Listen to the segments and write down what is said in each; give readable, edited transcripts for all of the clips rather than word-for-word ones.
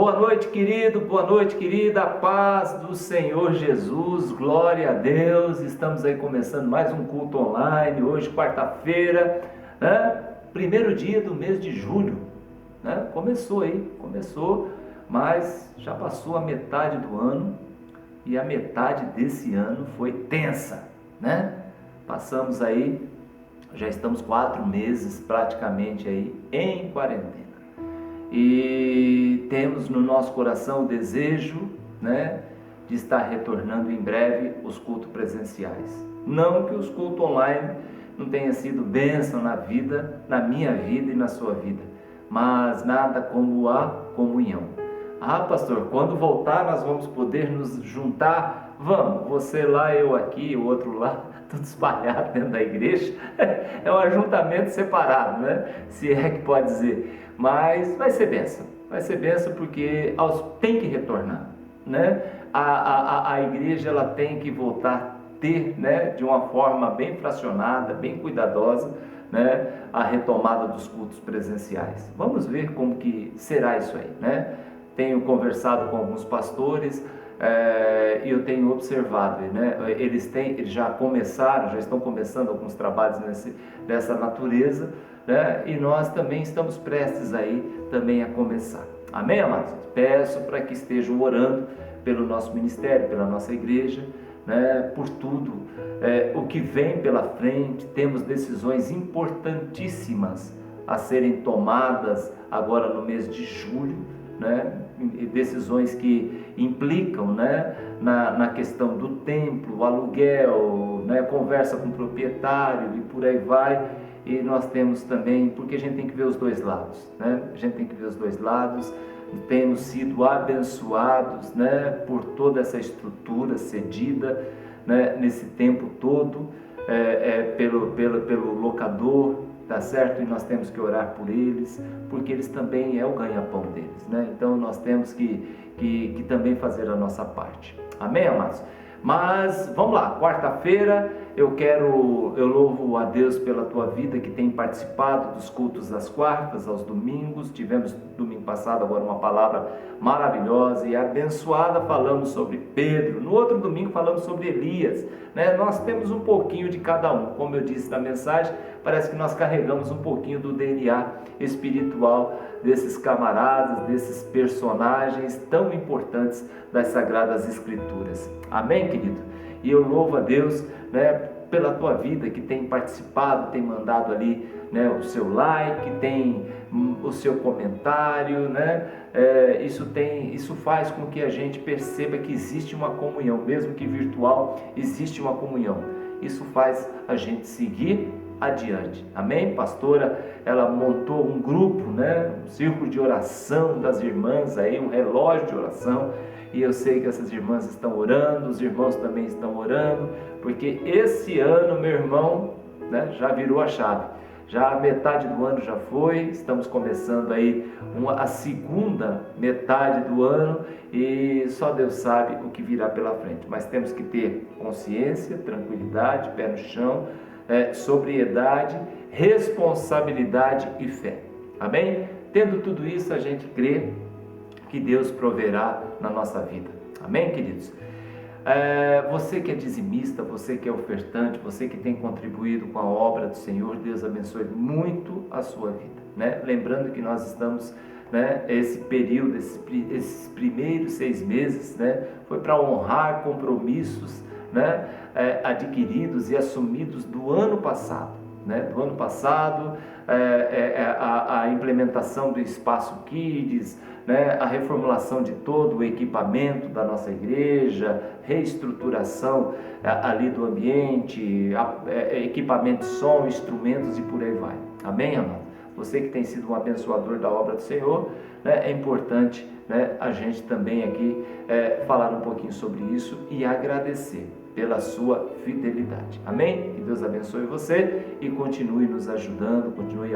Boa noite, querido, boa noite, querida, paz do Senhor Jesus, glória a Deus. Estamos aí começando mais um culto online, hoje quarta-feira, né? Primeiro dia do mês de julho, né? Começou, mas já passou a metade do ano e a metade desse ano foi tensa, né? Passamos aí, já estamos 4 meses praticamente aí em quarentena. E temos no nosso coração o desejo, né, de estar retornando em breve os cultos presenciais. Não que os cultos online não tenham sido bênção na vida, na minha vida e na sua vida, mas nada como a comunhão. Ah, pastor, quando voltar nós vamos poder nos juntar? Vamos, você lá, eu aqui, o outro lá, tudo espalhado dentro da igreja. É um ajuntamento separado, né? Se é que pode dizer. Mas vai ser bênção porque tem que retornar, né? A igreja ela tem que voltar a ter, né, de uma forma bem fracionada, bem cuidadosa, né, a retomada dos cultos presenciais. Vamos ver como que será isso aí, né? Tenho conversado com alguns pastores e eu tenho observado, né? Eles já estão começando alguns trabalhos dessa natureza, né? E nós também estamos prestes aí também a começar. Amém, amados? Peço para que estejam orando pelo nosso ministério, pela nossa igreja, né? Por tudo o que vem pela frente. Temos decisões importantíssimas a serem tomadas agora no mês de julho, né? Decisões que implicam, né, na questão do templo, aluguel, né, conversa com o proprietário e por aí vai. E nós temos também, porque a gente tem que ver os dois lados, né? A gente tem que ver os dois lados. Temos sido abençoados, né, por toda essa estrutura cedida, né, nesse tempo todo, pelo locador, tá certo? E nós temos que orar por eles, porque eles também é o ganha-pão deles, né? Então nós temos que também fazer a nossa parte. Amém, amados? Mas vamos lá, quarta-feira eu louvo a Deus pela tua vida que tem participado dos cultos às quartas, aos domingos. Tivemos domingo passado agora uma palavra maravilhosa e abençoada, falamos sobre Pedro. No outro domingo falamos sobre Elias, né? Nós temos um pouquinho de cada um, como eu disse na mensagem, parece que nós carregamos um pouquinho do DNA espiritual desses camaradas, desses personagens tão importantes das Sagradas Escrituras. Amém, querido? E eu louvo a Deus, né, pela tua vida que tem participado, tem mandado ali, né, o seu like, tem o seu comentário, né? Isso faz com que a gente perceba que existe uma comunhão, mesmo que virtual, existe uma comunhão. Isso faz a gente seguir adiante. Amém? Pastora, ela montou um grupo, né? Um círculo de oração das irmãs aí, um relógio de oração. E eu sei que essas irmãs estão orando, os irmãos também estão orando, porque esse ano, meu irmão, né, já virou a chave. Já a metade do ano já foi, estamos começando aí a segunda metade do ano e só Deus sabe o que virá pela frente. Mas temos que ter consciência, tranquilidade, pé no chão, sobriedade, responsabilidade e fé. Amém? Tendo tudo isso, a gente crê que Deus proverá na nossa vida. Amém, queridos? Você que é dizimista, você que é ofertante, você que tem contribuído com a obra do Senhor, Deus abençoe muito a sua vida, né? Lembrando que nós estamos, né, esse período, esses primeiros 6 meses, né, foi para honrar compromissos, né, adquiridos e assumidos do ano passado. Né, do ano passado, a implementação do Espaço Kids, né, a reformulação de todo o equipamento da nossa igreja, reestruturação ali do ambiente, equipamento de som, instrumentos e por aí vai. Amém, amado? Você que tem sido um abençoador da obra do Senhor, né, é importante, né, a gente também aqui falar um pouquinho sobre isso e agradecer pela sua fidelidade. Amém? Que Deus abençoe você e continue nos ajudando, continue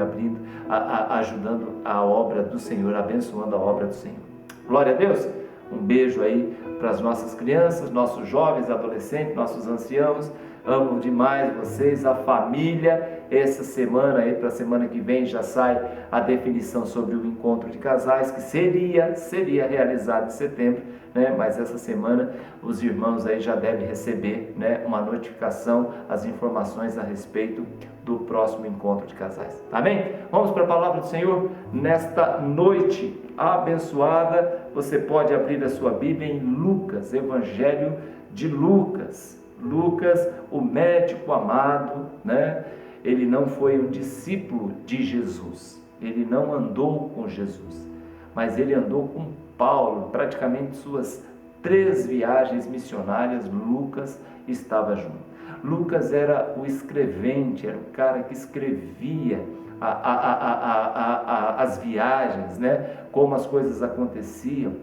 ajudando a obra do Senhor, abençoando a obra do Senhor. Glória a Deus! Um beijo aí para as nossas crianças, nossos jovens, adolescentes, nossos anciãos, amo demais vocês, a família. Essa semana aí, para a semana que vem, já sai a definição sobre o encontro de casais, que seria realizado em setembro, né? Mas essa semana os irmãos aí já devem receber, né, uma notificação, as informações a respeito do próximo encontro de casais. Amém? Vamos para a palavra do Senhor nesta noite abençoada. Você pode abrir a sua Bíblia em Lucas, Evangelho de Lucas. Lucas, o médico amado, né? Ele não foi um discípulo de Jesus, ele não andou com Jesus, mas ele andou com Paulo, praticamente suas 3 viagens missionárias, Lucas estava junto. Lucas era o escrevente, era o cara que escrevia as viagens, né? Como as coisas aconteciam,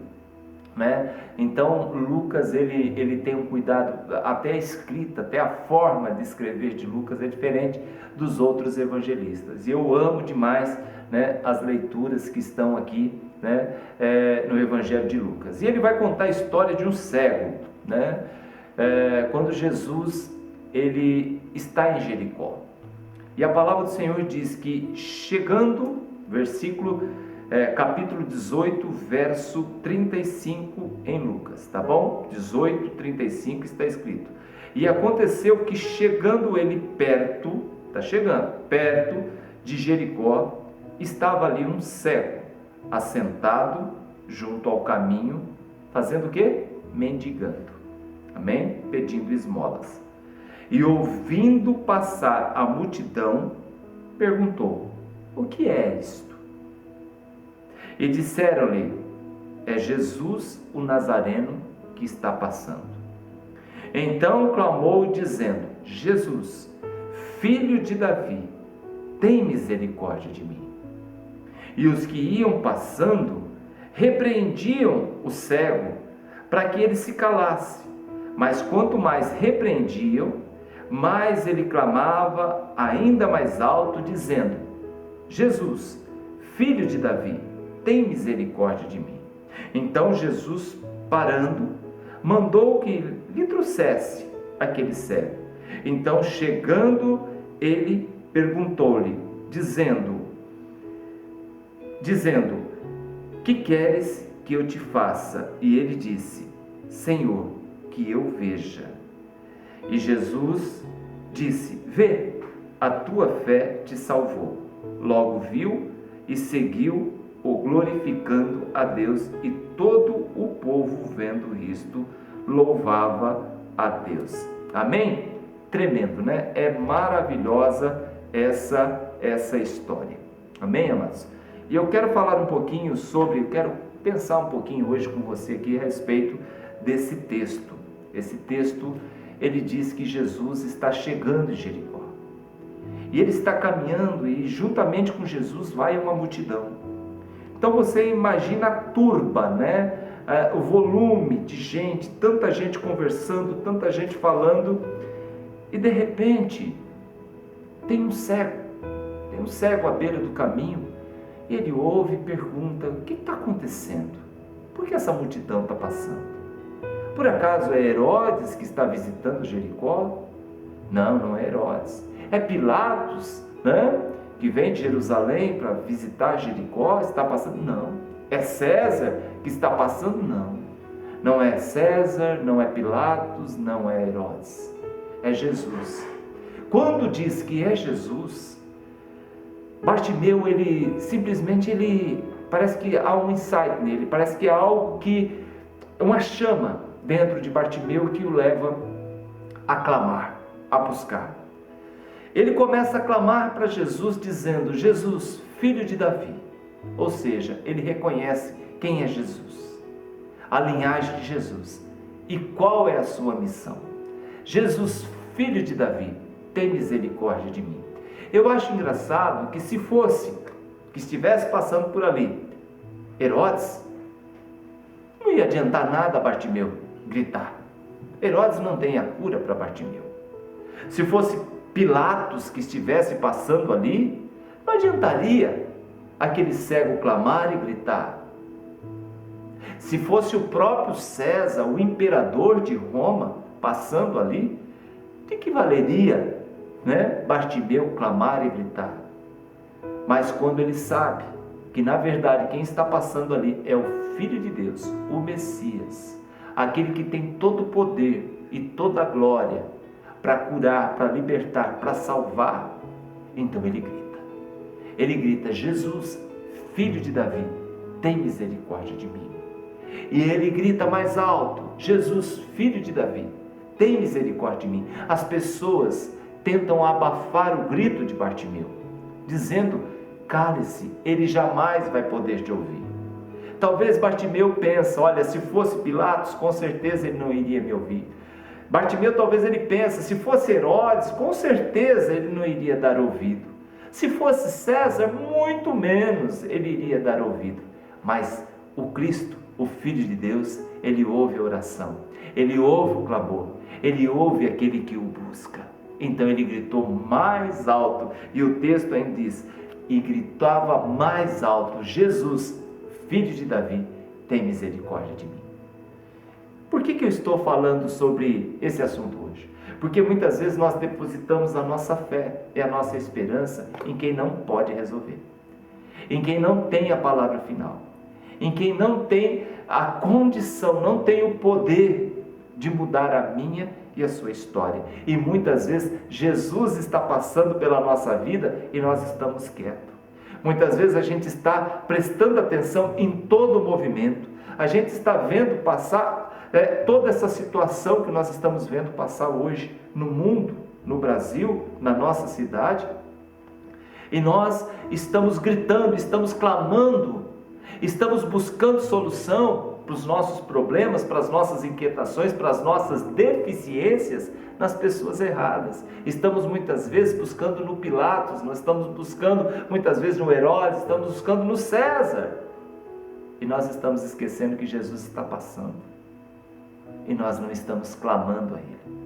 né? Então Lucas ele tem um cuidado, até a escrita, até a forma de escrever de Lucas é diferente dos outros evangelistas. E eu amo demais, né, as leituras que estão aqui, né, no Evangelho de Lucas. E ele vai contar a história de um cego, né? Quando Jesus ele está em Jericó. E a palavra do Senhor diz que chegando, capítulo 18, verso 35 em Lucas, tá bom? 18, 35 está escrito. E aconteceu que chegando ele perto de Jericó, estava ali um cego, assentado junto ao caminho, fazendo o quê? Mendigando, amém? Pedindo esmolas. E ouvindo passar a multidão, perguntou: o que é isto? E disseram-lhe: é Jesus o Nazareno que está passando. Então clamou dizendo: Jesus, filho de Davi, tem misericórdia de mim. E os que iam passando repreendiam o cego para que ele se calasse. Mas quanto mais repreendiam, mais ele clamava ainda mais alto, dizendo: Jesus, filho de Davi, tem misericórdia de mim. Então Jesus, parando, mandou que lhe trouxesse aquele cego. Então, chegando, ele perguntou-lhe, dizendo: que queres que eu te faça? E ele disse: Senhor, que eu veja. E Jesus disse: vê, a tua fé te salvou. Logo viu e seguiu, o glorificando a Deus, e todo o povo, vendo isto, louvava a Deus. Amém? Tremendo, né? É maravilhosa essa história. Amém, amados? E eu quero falar um pouquinho quero pensar um pouquinho hoje com você aqui a respeito desse texto. Esse texto, ele diz que Jesus está chegando em Jericó. E ele está caminhando e juntamente com Jesus vai uma multidão. Então você imagina a turba, né? O volume de gente, tanta gente conversando, tanta gente falando, e de repente tem um cego à beira do caminho. Ele ouve e pergunta: o que está acontecendo? Por que essa multidão está passando? Por acaso é Herodes que está visitando Jericó? Não, não é Herodes. É Pilatos, né, que vem de Jerusalém para visitar Jericó, está passando? Não. É César que está passando? Não. Não é César, não é Pilatos, não é Herodes. É Jesus. Quando diz que é Jesus, Bartimeu, ele parece que há um insight nele, parece que há algo uma chama dentro de Bartimeu que o leva a clamar, a buscar. Ele começa a clamar para Jesus, dizendo: Jesus, filho de Davi. Ou seja, ele reconhece quem é Jesus, a linhagem de Jesus e qual é a sua missão. Jesus, filho de Davi, tem misericórdia de mim. Eu acho engraçado que se estivesse passando por ali Herodes, não ia adiantar nada a Bartimeu gritar. Herodes não tem a cura para Bartimeu. Se fosse Pilatos que estivesse passando ali, não adiantaria aquele cego clamar e gritar. Se fosse o próprio César, o imperador de Roma, passando ali, De que valeria, né, Bartimeu clamar e gritar? Mas quando ele sabe que na verdade quem está passando ali é o Filho de Deus, o Messias, aquele que tem todo o poder e toda a glória para curar, para libertar, para salvar, então ele grita. Ele grita: Jesus, Filho de Davi, tem misericórdia de mim. E ele grita mais alto: Jesus, Filho de Davi, tem misericórdia de mim. As pessoas tentam abafar o grito de Bartimeu, dizendo: cale-se, ele jamais vai poder te ouvir. Talvez Bartimeu pense: olha, se fosse Pilatos, com certeza ele não iria me ouvir. Bartimeu talvez ele pense: se fosse Herodes, com certeza ele não iria dar ouvido. Se fosse César, muito menos ele iria dar ouvido. Mas o Cristo, o Filho de Deus, ele ouve a oração, ele ouve o clamor, ele ouve aquele que o busca. Então ele gritou mais alto, e o texto ainda diz: e gritava mais alto: Jesus, Filho de Davi, tem misericórdia de mim. Por que eu estou falando sobre esse assunto hoje? Porque muitas vezes nós depositamos a nossa fé e a nossa esperança em quem não pode resolver, em quem não tem a palavra final, em quem não tem a condição, não tem o poder de mudar a minha e a sua história. E muitas vezes Jesus está passando pela nossa vida e nós estamos quietos. Muitas vezes a gente está prestando atenção em todo o movimento, a gente está vendo passar toda essa situação que nós estamos vendo passar hoje no mundo, no Brasil, na nossa cidade, e nós estamos gritando, estamos clamando, estamos buscando solução para os nossos problemas, para as nossas inquietações, para as nossas deficiências nas pessoas erradas. Estamos muitas vezes buscando no Pilatos, nós estamos buscando muitas vezes no Herodes, estamos buscando no César, e nós estamos esquecendo que Jesus está passando, e nós não estamos clamando a Ele.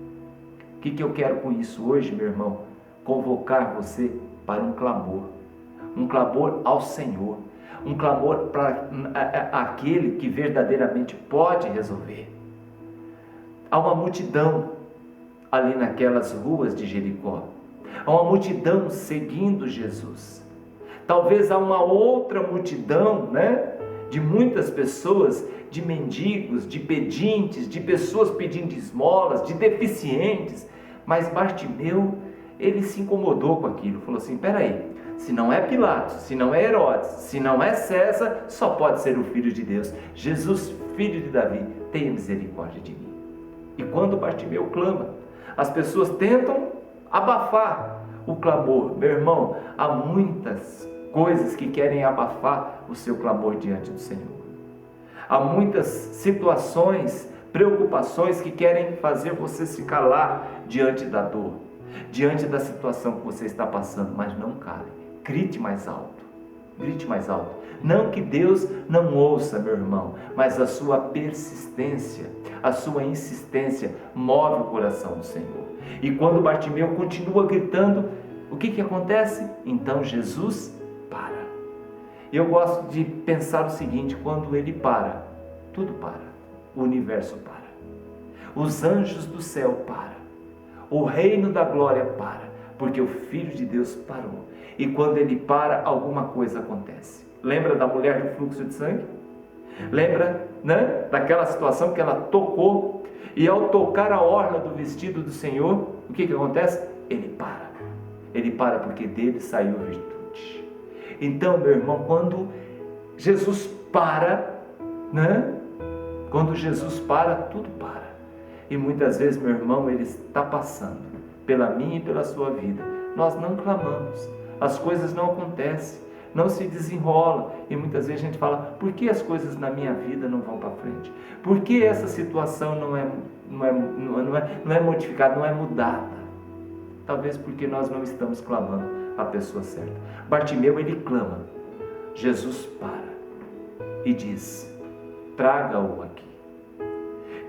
O que eu quero com isso hoje, meu irmão? Convocar você para um clamor ao Senhor, um clamor para aquele que verdadeiramente pode resolver. Há uma multidão ali naquelas ruas de Jericó, há uma multidão seguindo Jesus. Talvez há uma outra multidão, de muitas pessoas, de mendigos, de pedintes, de pessoas pedindo esmolas, de deficientes. Mas Bartimeu, ele se incomodou com aquilo, falou assim: peraí, se não é Pilatos, se não é Herodes, se não é César, só pode ser o Filho de Deus. Jesus, Filho de Davi, tenha misericórdia de mim. E quando Bartimeu clama, as pessoas tentam abafar o clamor. Meu irmão, há muitas coisas que querem abafar o seu clamor diante do Senhor. Há muitas situações, preocupações que querem fazer você se calar diante da dor, diante da situação que você está passando. Mas não cale, grite mais alto, grite mais alto. Não que Deus não ouça, meu irmão, mas a sua persistência, a sua insistência move o coração do Senhor. E quando Bartimeu continua gritando, o que acontece? Então Jesus para. Eu gosto de pensar o seguinte: quando ele para, tudo para, o universo para, os anjos do céu param, o reino da glória para, porque o Filho de Deus parou. E quando ele para, alguma coisa acontece. Lembra da mulher do fluxo de sangue? Lembra, daquela situação que ela tocou, e ao tocar a orla do vestido do Senhor, o que acontece? Ele para porque dele saiu virtude. Então, meu irmão, quando Jesus para, quando Jesus para, tudo para. E muitas vezes, meu irmão, Ele está passando pela minha e pela sua vida. Nós não clamamos, as coisas não acontecem, não se desenrolam. E muitas vezes a gente fala: por que as coisas na minha vida não vão para frente? Por que essa situação não é modificada, não é mudada? Talvez porque nós não estamos clamando a pessoa certa. Bartimeu, ele clama, Jesus para e diz: traga-o aqui.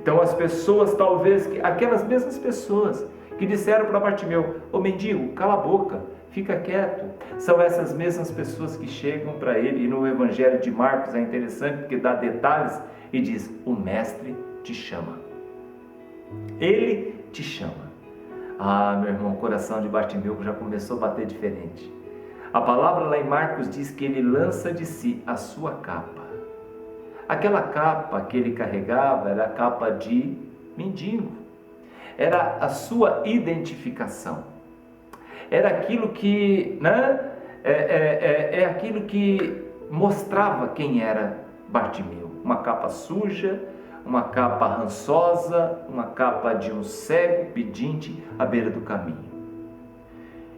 Então as pessoas, talvez, aquelas mesmas pessoas que disseram para Bartimeu: ô mendigo, cala a boca, fica quieto, são essas mesmas pessoas que chegam para ele. E no Evangelho de Marcos é interessante porque dá detalhes e diz: o mestre te chama, ele te chama. Ah, meu irmão, o coração de Bartimeu já começou a bater diferente. A palavra lá em Marcos diz que ele lança de si a sua capa. Aquela capa que ele carregava era a capa de mendigo. Era a sua identificação. Era aquilo que, né? Aquilo que mostrava quem era Bartimeu. Uma capa suja, uma capa rançosa, uma capa de um cego pedinte à beira do caminho.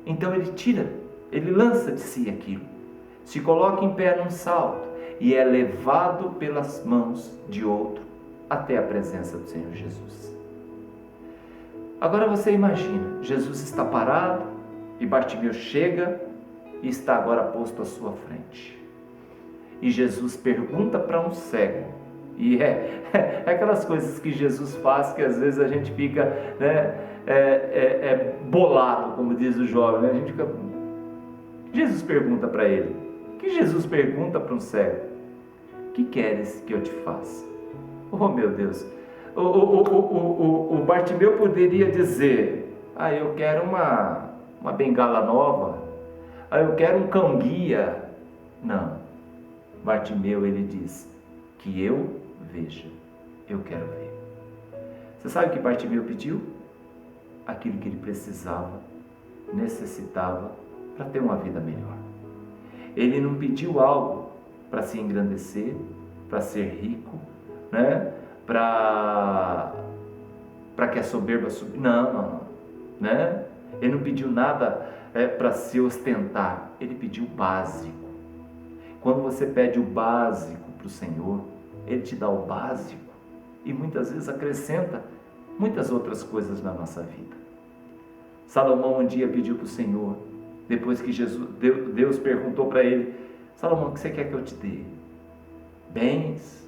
Então ele lança de si aquilo, se coloca em pé num salto e é levado pelas mãos de outro até a presença do Senhor Jesus. Agora você imagina, Jesus está parado e Bartimeu chega e está agora posto à sua frente. E Jesus pergunta para um cego, e é aquelas coisas que Jesus faz que às vezes a gente fica, né, bolado, como diz o jovem, né? A gente fica... Jesus pergunta para ele, que Jesus pergunta para um cego, que queres que eu te faça? Oh meu Deus, o Bartimeu poderia dizer, eu quero uma bengala nova, eu quero um cão-guia. Não, Bartimeu ele diz, que eu veja, eu quero ver. Você sabe o que Bartimeu pediu? Aquilo que ele precisava, necessitava para ter uma vida melhor. Ele não pediu algo para se engrandecer, para ser rico, né? Para que a soberba subisse. Não, né? Ele não pediu nada para se ostentar, ele pediu o básico. Quando você pede o básico para o Senhor, Ele te dá o básico e muitas vezes acrescenta muitas outras coisas na nossa vida. Salomão um dia pediu para o Senhor, depois que Deus perguntou para ele, Salomão, o que você quer que eu te dê? Bens,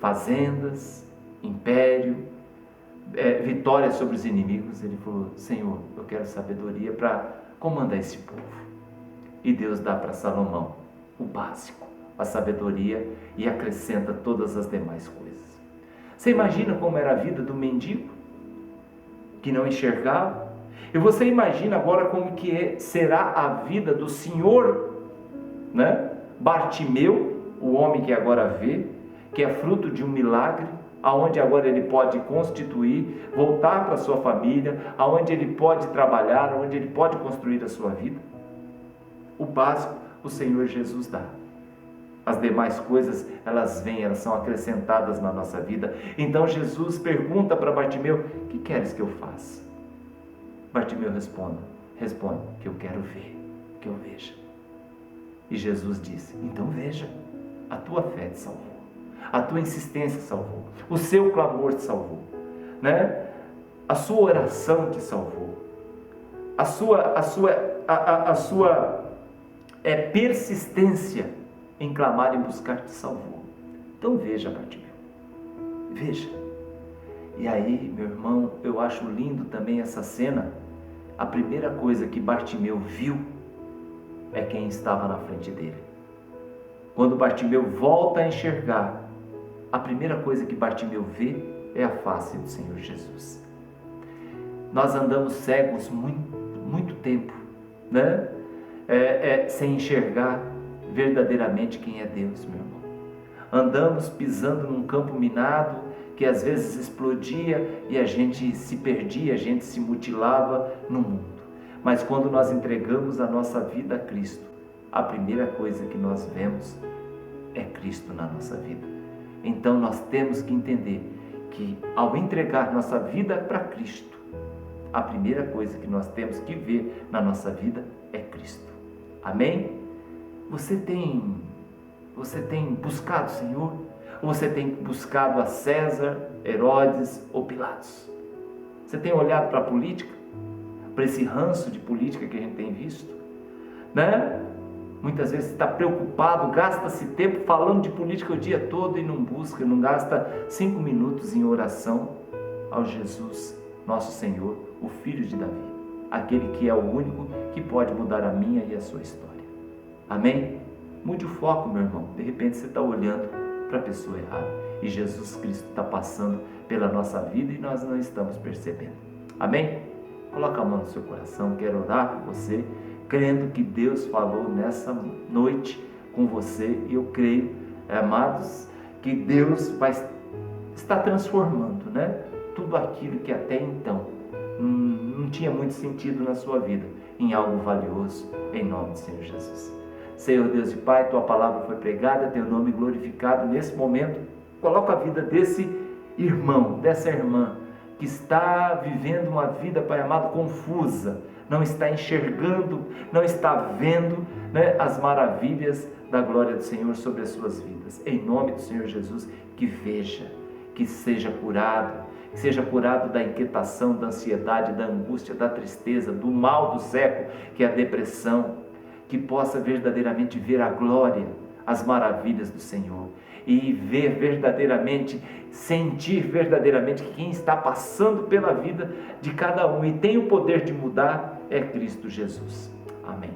fazendas, império, vitória sobre os inimigos. Ele falou, Senhor, eu quero sabedoria para comandar esse povo. E Deus dá para Salomão o básico, a sabedoria, e acrescenta todas as demais coisas. Você imagina como era a vida do mendigo que não enxergava? E você imagina agora como que será a vida do Senhor, né? Bartimeu, o homem que agora vê, que é fruto de um milagre, aonde agora ele pode constituir, voltar para a sua família, aonde ele pode trabalhar, aonde ele pode construir a sua vida. O básico o Senhor Jesus dá. As demais coisas, elas vêm, elas são acrescentadas na nossa vida. Então Jesus pergunta para Bartimeu, o que queres que eu faça? Bartimeu responde, que eu quero ver, que eu veja. E Jesus disse, então veja, a tua fé te salvou, a tua insistência salvou, o seu clamor te salvou, né? A sua oração te salvou, a sua persistência em clamar e buscar te salvou. Então veja, Bartimeu, veja. E aí, meu irmão, eu acho lindo também essa cena. A primeira coisa que Bartimeu viu é quem estava na frente dele. Quando Bartimeu volta a enxergar, a primeira coisa que Bartimeu vê é a face do Senhor Jesus. Nós andamos cegos muito tempo, né? Sem enxergar verdadeiramente quem é Deus, meu irmão. Andamos pisando num campo minado que às vezes explodia e a gente se perdia, a gente se mutilava no mundo. Mas quando nós entregamos a nossa vida a Cristo, a primeira coisa que nós vemos é Cristo na nossa vida. Então nós temos que entender que ao entregar nossa vida para Cristo, a primeira coisa que nós temos que ver na nossa vida é Cristo. Amém? Você tem buscado o Senhor? Ou você tem buscado a César, Herodes ou Pilatos? Você tem olhado para a política? Para esse ranço de política que a gente tem visto? Né? Muitas vezes está preocupado, gasta-se tempo falando de política o dia todo e não busca, não gasta 5 minutos em oração ao Jesus, nosso Senhor, o Filho de Davi, aquele que é o único que pode mudar a minha e a sua história. Amém? Mude o foco, meu irmão. De repente você está olhando para a pessoa errada e Jesus Cristo está passando pela nossa vida e nós não estamos percebendo. Amém? Coloca a mão no seu coração, quero orar por você, crendo que Deus falou nessa noite com você. E eu creio, amados, que Deus vai estar transformando, né? Tudo aquilo que até então não tinha muito sentido na sua vida, em algo valioso, em nome do Senhor Jesus. Senhor Deus e Pai, Tua palavra foi pregada, Teu nome glorificado nesse momento. Coloca a vida desse irmão, dessa irmã, que está vivendo uma vida, Pai amado, confusa, não está enxergando, não está vendo, né, as maravilhas da glória do Senhor sobre as suas vidas. Em nome do Senhor Jesus, que veja, que seja curado da inquietação, da ansiedade, da angústia, da tristeza, do mal do século, que é a depressão, que possa verdadeiramente ver a glória, as maravilhas do Senhor, e ver verdadeiramente, sentir verdadeiramente que quem está passando pela vida de cada um e tem o poder de mudar é Cristo Jesus. Amém.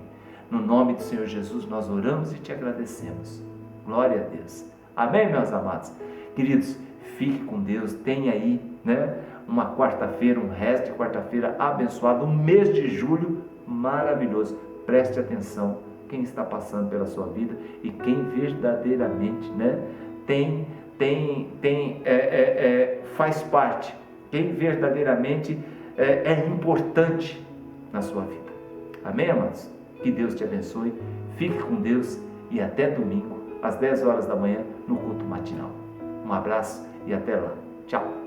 No nome do Senhor Jesus nós oramos e te agradecemos. Glória a Deus. Amém, meus amados. Queridos, fique com Deus, tenha aí, né, uma quarta-feira, um resto de quarta-feira abençoado, um mês de julho maravilhoso. Preste atenção quem está passando pela sua vida e quem verdadeiramente, né, faz parte, quem verdadeiramente é importante na sua vida. Amém, amados? Que Deus te abençoe, fique com Deus e até domingo, às 10 horas da manhã, no culto matinal. Um abraço e até lá. Tchau.